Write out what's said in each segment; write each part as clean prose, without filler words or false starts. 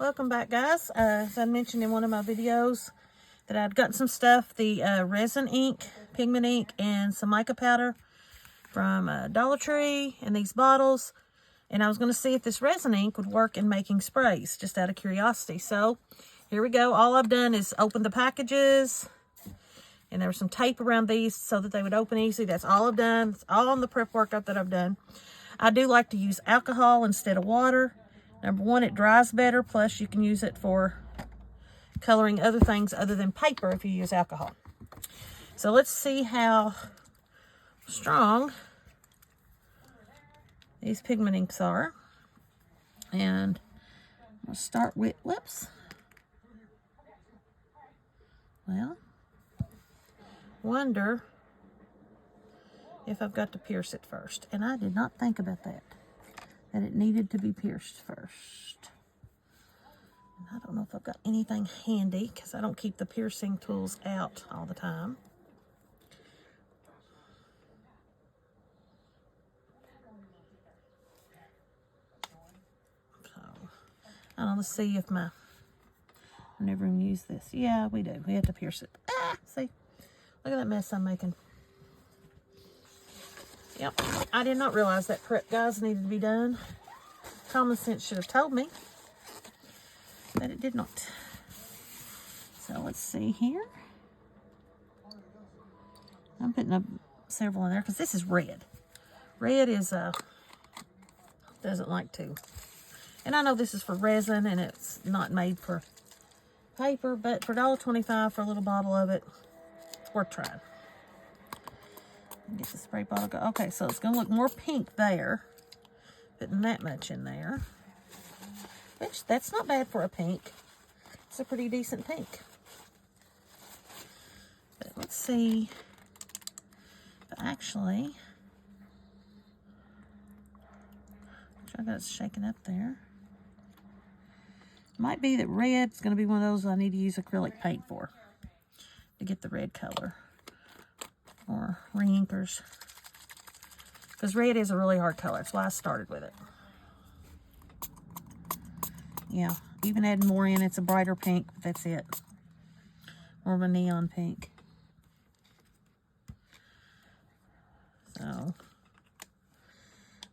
Welcome back, guys. As I mentioned in one of my videos that I'd gotten some stuff, the resin ink, pigment ink, and some mica powder from Dollar Tree in these bottles. And I was going to see if this resin ink would work in making sprays, just out of curiosity. So here we go. All I've done is open the packages. And there was some tape around these so that they would open easy. That's all I've done. It's all on the prep workup that I've done. I do like to use alcohol instead of water. Number one, it dries better. Plus, you can use it for coloring other things other than paper if you use alcohol. So let's see how strong these pigment inks are. And I'll start with, whoops. Well, wonder if I've got to pierce it first. And I did not think about that it needed to be pierced first. And I don't know if I've got anything handy because I don't keep the piercing tools out all the time. So, I don't know, let's see if I never even use this. Yeah, we do. We have to pierce it. See? Look at that mess I'm making. Yep, I did not realize that prep, guys, needed to be done. Common sense should have told me, but it did not. So let's see here. I'm putting up several in there because this is red. Red is doesn't like to. And I know this is for resin and it's not made for paper, but for $1.25 for a little bottle of it, it's worth trying. Get the spray bottle go. Okay, so it's going to look more pink there. Putting that much in there. Which, that's not bad for a pink. It's a pretty decent pink. But let's see. Actually, I got it shaking up there. Might be that red is going to be one of those I need to use acrylic paint for. To get the red color. Or re-inkers. Because red is a really hard color. That's why I started with it. Yeah, even adding more in, it's a brighter pink, but that's it. More of a neon pink. So,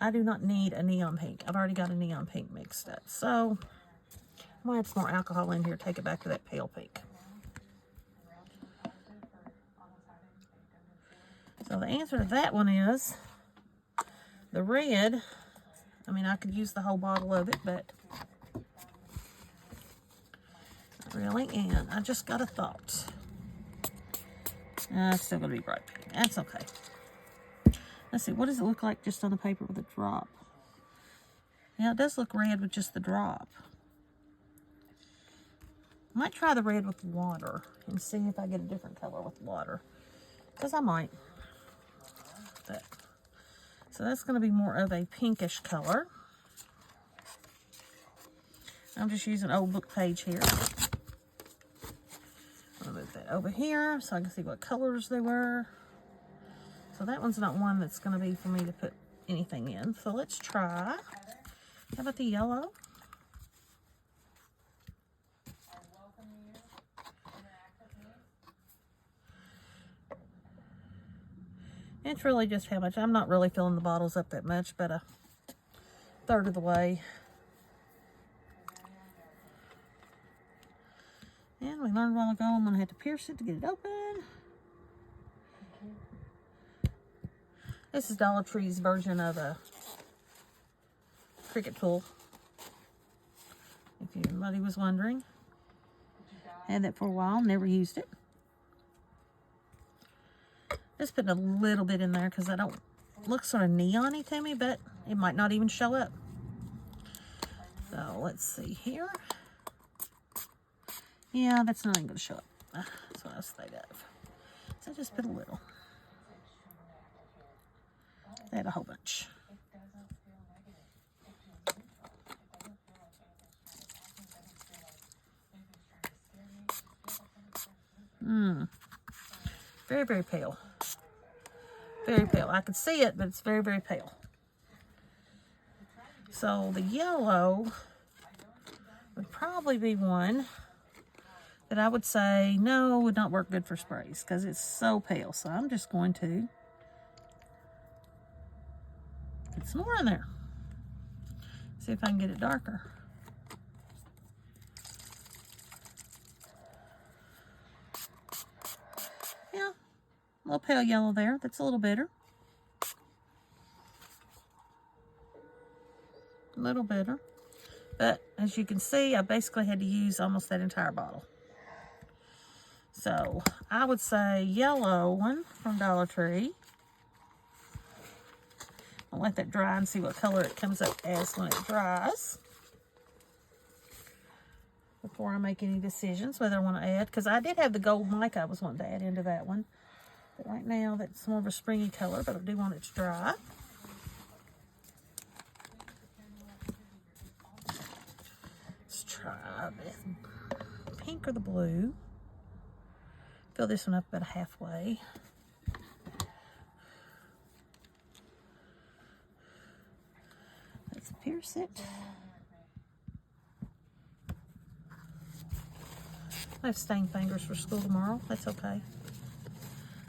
I do not need a neon pink. I've already got a neon pink mixed up. So, I'm going to add some more alcohol in here, take it back to that pale pink. So the answer to that one is the red. I mean, I could use the whole bottle of it, but not really. And I just got a thought. It's still going to be bright pink. That's okay. Let's see. What does it look like just on the paper with a drop? Yeah, it does look red with just the drop. I might try the red with water and see if I get a different color with water. Because I might. But, so that's going to be more of a pinkish color. I'm just using an old book page here. I'll move that over here so I can see what colors they were. So that one's not one that's going to be for me to put anything in. So let's try. How about the yellow? It's really just how much. I'm not really filling the bottles up that much, but a third of the way. And we learned a while ago I'm going to have to pierce it to get it open. This is Dollar Tree's version of a Cricut tool. If anybody was wondering. Had that for a while, never used it. Just putting a little bit in there because I don't look sort of neon-y to me, but it might not even show up. So let's see here. Yeah, that's not even going to show up. That's what I was thinking of. So just put a little. Add a whole bunch. Very, very pale. Very pale. I can see it, but it's very, very pale. So the yellow would probably probably be one that I would say no, would not work good for sprays because it's so pale. So I'm just going to put some more in there. See if I can get it darker. Yeah, a little pale yellow there. That's a little bitter. A little bitter. But as you can see, I basically had to use almost that entire bottle. So I would say yellow one from Dollar Tree. I'll let that dry and see what color it comes up as when it dries before I make any decisions whether I want to add, because I did have the gold mica I was wanting to add into that one, but right now that's more of a springy color, but I do want it to dry. Let's try the pink or the blue. Fill this one up about halfway. Let's pierce it. I have stained fingers for school tomorrow. That's okay.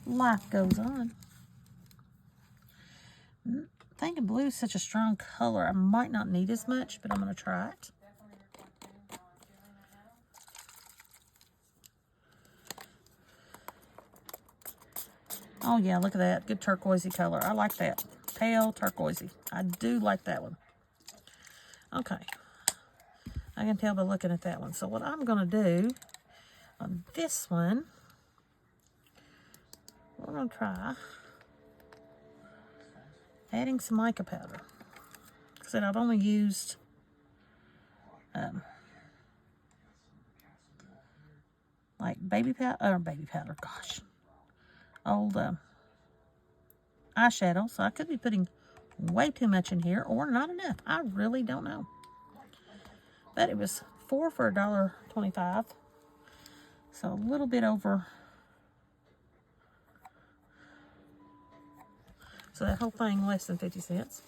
Life goes on. Thinking blue is such a strong color. I might not need as much, but I'm going to try it. Oh yeah, look at that. Good turquoisey color. I like that. Pale turquoisey. I do like that one. Okay. I can tell by looking at that one. So what I'm going to do on this one, we're going to try adding some mica powder. Like I said, I've only used like baby powder, gosh. Old eyeshadow, so I could be putting way too much in here or not enough. I really don't know. But it was 4 for $1.25, so a little bit over. So that whole thing less than 50 cents.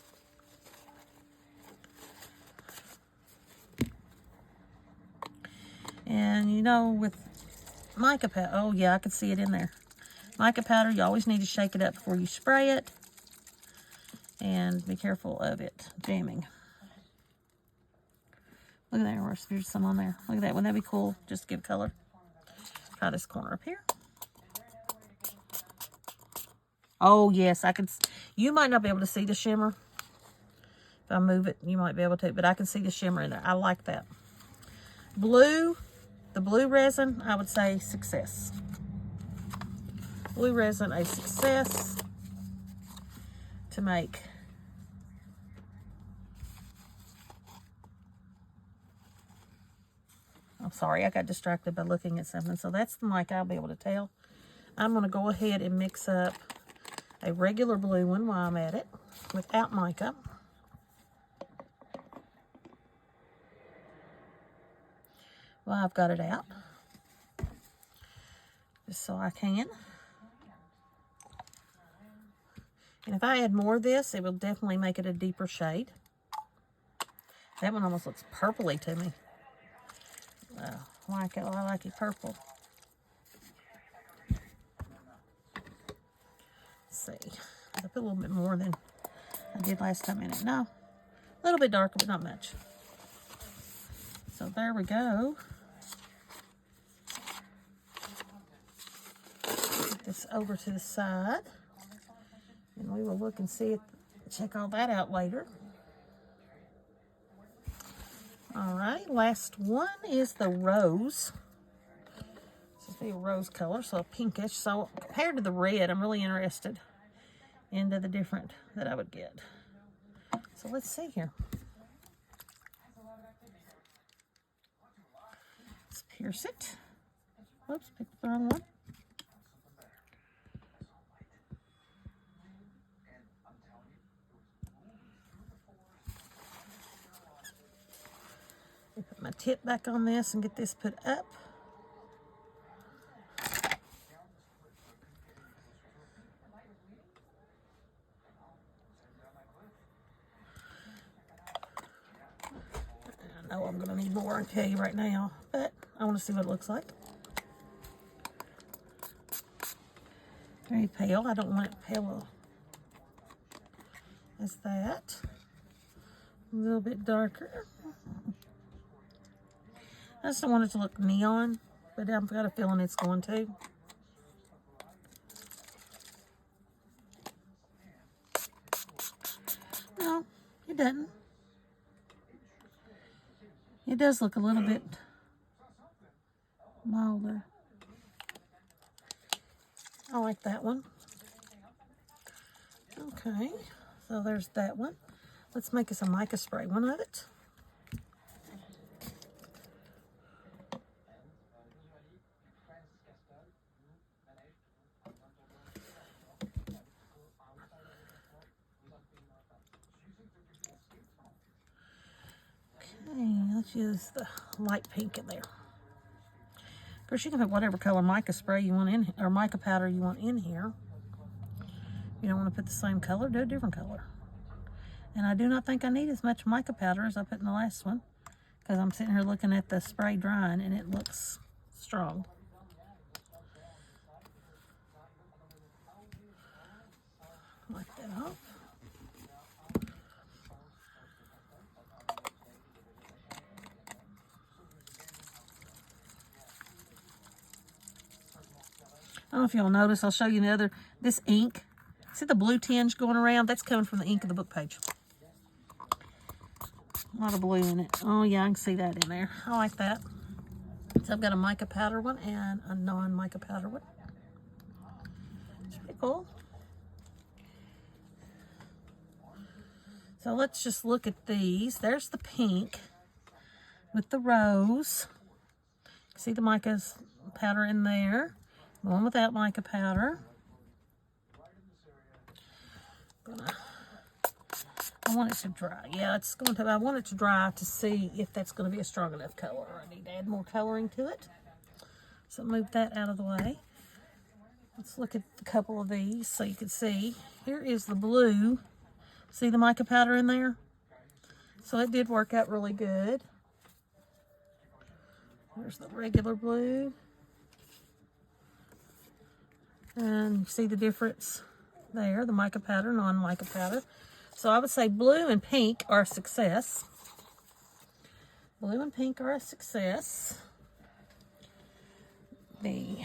And you know, with mica powder, oh yeah, I could see it in there. Mica powder, you always need to shake it up before you spray it. And be careful of it jamming. Look at that, there's some on there. Look at that, wouldn't that be cool? Just to give color. Try this corner up here. Oh yes, I can. You might not be able to see the shimmer. If I move it, you might be able to, but I can see the shimmer in there. I like that. Blue, the blue resin, I would say success. Blue resin, a success to make. I'm sorry, I got distracted by looking at something. So that's the mic I'll be able to tell. I'm going to go ahead and mix up a regular blue one while I'm at it without mica. Well, I've got it out. Just so I can. And if I add more of this, it will definitely make it a deeper shade. That one almost looks purpley to me. I like it. I like it purple. Let's see. I put a little bit more than I did last time in it. No, a little bit darker, but not much. So there we go. Put this over to the side. And we will look and see it, check all that out later. All right, last one is the rose. This is the rose color, so pinkish. So compared to the red, I'm really interested into the different that I would get. So let's see here. Let's pierce it. Whoops, picked the wrong one. Put my tip back on this and get this put up. I know I'm going to need more. before I tell you right now, but I want to see what it looks like. Very pale. I don't want it pale as that. A little bit darker. I just don't want it to look neon, but I've got a feeling it's going to. No, it doesn't. It does look a little bit milder. I like that one. Okay, so there's that one. Let's make us a mica spray one of it. Okay, let's use the light pink in there. Of course, you can put whatever color mica spray you want in, or mica powder you want in here. If you don't want to put the same color, do a different color. And I do not think I need as much mica powder as I put in the last one, because I'm sitting here looking at the spray drying and it looks strong. Wipe that off. I don't know if you'll notice, I'll show you another. This ink, see the blue tinge going around? That's coming from the ink of the book page. A lot of blue in it. Oh yeah, I can see that in there. I like that. So I've got a mica powder one and a non-mica powder one. It's pretty cool. So let's just look at these. There's the pink with the rose. See the mica powder in there. The one without mica powder. I want it to dry. Yeah, it's going to. I want it to dry to see if that's going to be a strong enough color. I need to add more coloring to it. So move that out of the way. Let's look at a couple of these so you can see. Here is the blue. See the mica powder in there? So it did work out really good. There's the regular blue. And you see the difference there, the mica powder, non-mica powder. So I would say blue and pink are a success. Blue and pink are a success. The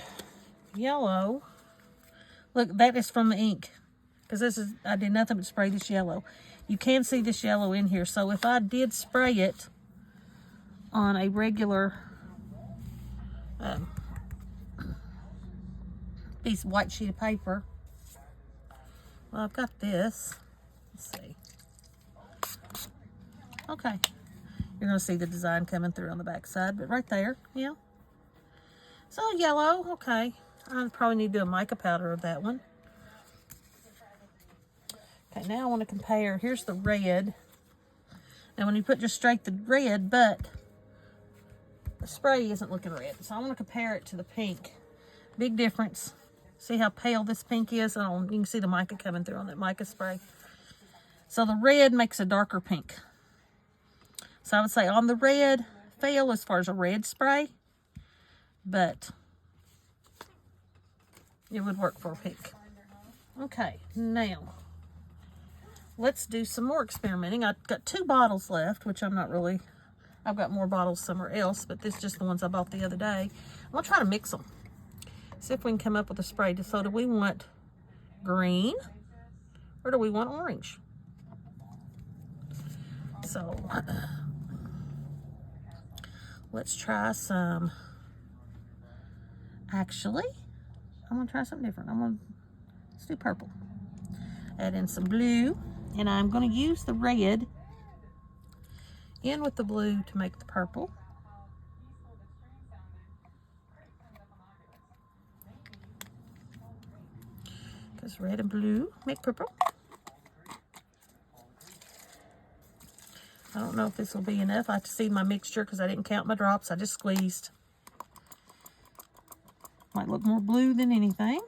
yellow, look, that is from the ink. Because this is, I did nothing but spray this yellow. You can see this yellow in here. So if I did spray it on a regular piece of white sheet of paper, well, I've got this. Let's see. Okay. You're going to see the design coming through on the back side, but right there, yeah. So yellow, okay. I probably need to do a mica powder of that one. Okay, now I want to compare. Here's the red. Now when you put just straight the red, but the spray isn't looking red. So I want to compare it to the pink. Big difference. See how pale this pink is? You can see the mica coming through on that mica spray. So the red makes a darker pink. So I would say on the red, fail as far as a red spray, but it would work for a pink. Okay, now let's do some more experimenting. I've got 2 bottles left, which I'm not really, I've got more bottles somewhere else, but this is just the ones I bought the other day. I'm gonna try to mix them. See if we can come up with a spray. So do we want green or do we want orange? So let's try some, actually, I'm gonna try something different. Let's do purple. Add in some blue, and I'm gonna use the red in with the blue to make the purple. Because red and blue make purple. I don't know if this will be enough. I have to see my mixture because I didn't count my drops. I just squeezed. Might look more blue than anything.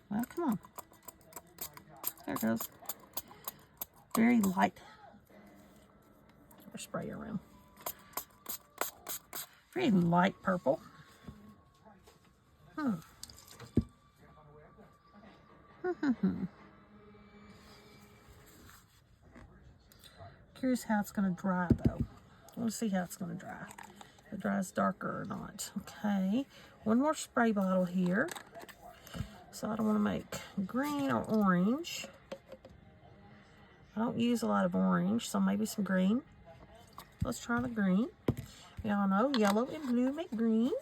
Well, come on. There it goes. Very light. Or spray around. Pretty light purple. Curious how it's going to dry, though. We'll see how it's going to dry. If it dries darker or not. Okay, one more spray bottle here. So I don't want to make green or orange. I don't use a lot of orange, so maybe some green. Let's try the green. Y'all know yellow and blue make green.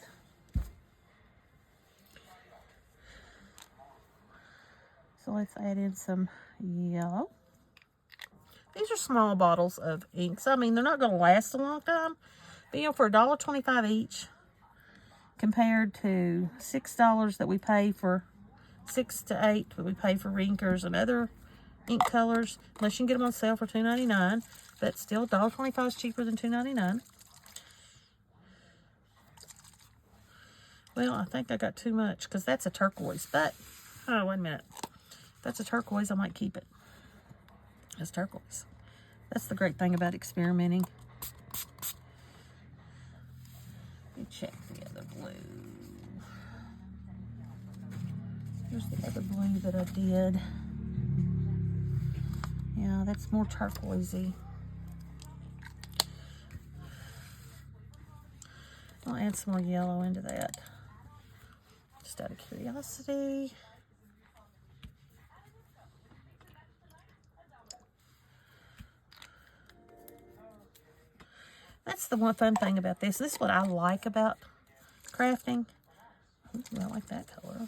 So let's add in some yellow. These are small bottles of inks. I mean, they're not going to last a long time. But, you know, for $1.25 each, compared to $6 that we pay for, $6 to $8 that we pay for Rinkers and other ink colors, unless you can get them on sale for $2.99. But still, $1.25 is cheaper than $2.99. Well, I think I got too much because that's a turquoise. But, oh, wait a minute. If that's a turquoise, I might keep it. It's turquoise. That's the great thing about experimenting. Let me check the other blue. Here's the other blue that I did. Yeah, that's more turquoisey. I'll add some more yellow into that. Just out of curiosity. That's the one fun thing about this. This is what I like about crafting. Ooh, I like that color.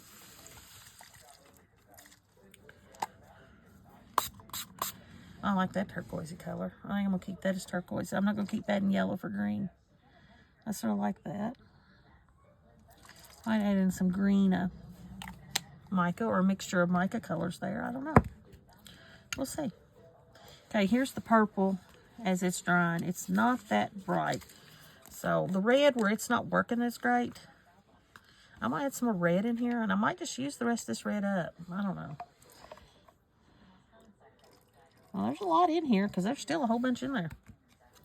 I like that turquoisey color. I think I'm going to keep that as turquoise. I'm not going to keep that in yellow for green. I sort of like that. Might add in some green mica or a mixture of mica colors there. I don't know. We'll see. Okay, here's the purple as it's drying. It's not that bright. So the red, where it's not working as great, I might add some more red in here, and I might just use the rest of this red up. I don't know. Well, there's a lot in here because there's still a whole bunch in there.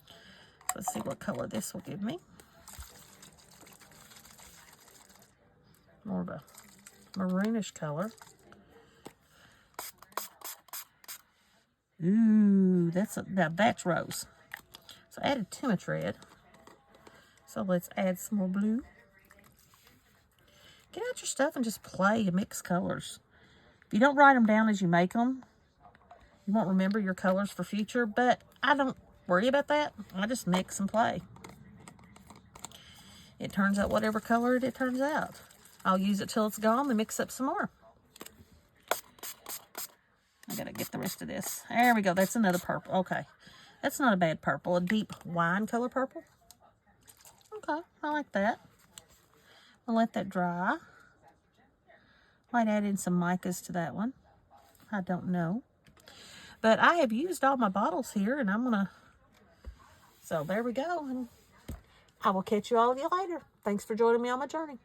So let's see what color this will give me. More of a maroonish color. Ooh, now that's rose. So I added too much red. So let's add some more blue. Get out your stuff and just play and mix colors. If you don't write them down as you make them, you won't remember your colors for future, but I don't worry about that. I just mix and play. It turns out whatever color it turns out. I'll use it till it's gone and mix up some more. I gotta get the rest of this. There we go. That's another purple. Okay. That's not a bad purple. A deep wine color purple. Okay. I like that. I'll let that dry. Might add in some micas to that one. I don't know. But I have used all my bottles here, and I'm gonna... So there we go. And I will catch you all of you later. Thanks for joining me on my journey.